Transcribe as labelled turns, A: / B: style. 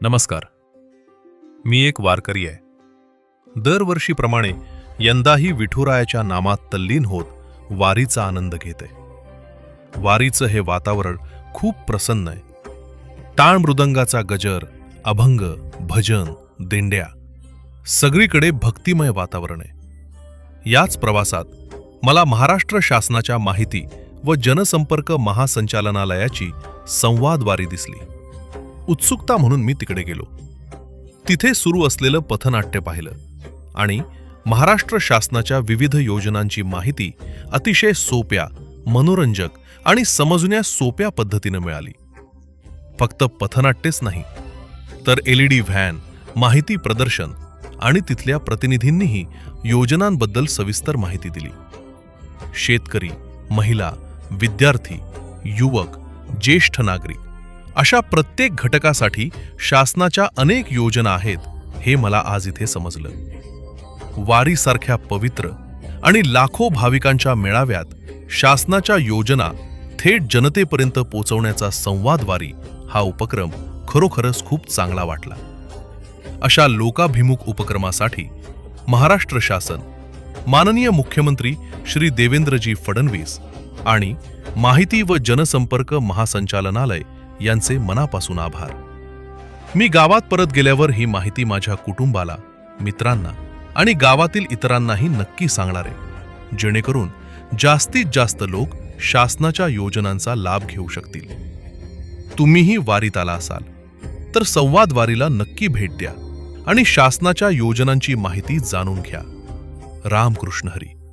A: नमस्कार. मी एक वारकरी आहे. दरवर्षीप्रमाणे यंदाही विठुरायाच्या नामात तल्लीन होत वारीचा आनंद घेते. वारीचं हे वातावरण खूप प्रसन्न आहे. टाळ मृदंगाचा गजर, अभंग, भजन, दिंड्या, सगळीकडे भक्तिमय वातावरण आहे. याच प्रवासात मला महाराष्ट्र शासनाच्या माहिती व जनसंपर्क महासंचालनालयाची संवाद वारी दिसली. उत्सुकता म्हणून मी तिकडे गेलो. तिथे सुरू असलेलं पथनाट्य पाहिलं आणि महाराष्ट्र शासनाच्या विविध योजनांची माहिती अतिशय सोप्या, मनोरंजक आणि समजण्यास सोप्या पद्धतीनं मिळाली. फक्त पथनाट्यच नाही, तर LED व्हॅन, माहिती प्रदर्शन आणि तिथल्या प्रतिनिधींनीही योजनांबद्दल सविस्तर माहिती दिली. शेतकरी, महिला, विद्यार्थी, युवक, ज्येष्ठ नागरिक अशा प्रत्येक घटकासाठी शासनाच्या अनेक योजना आहेत हे मला आज इथे समजलं. वारीसारख्या पवित्र आणि लाखो भाविकांच्या मेळाव्यात शासनाच्या योजना थेट जनतेपर्यंत पोहोचवण्याचा संवाद वारी हा उपक्रम खरोखरच खूप चांगला वाटला. अशा लोकाभिमुख उपक्रमासाठी महाराष्ट्र शासन, माननीय मुख्यमंत्री श्री देवेंद्रजी फडणवीस आणि माहिती व जनसंपर्क महासंचालनालय यांचे मनापासून आभार. मी गावात परत गेल्यावर ही माहिती माझ्या कुटुंबाला, मित्रांना आणि गावातील इतरांनाही नक्की सांगणार आहे, जेणेकरून जास्तीत जास्त लोक शासनाच्या योजनांचा लाभ घेऊ शकतील. तुम्हीही वारीत आला असाल तर संवाद वारीला नक्की भेट द्या आणि शासनाच्या योजनांची माहिती जाणून घ्या. रामकृष्ण हरी.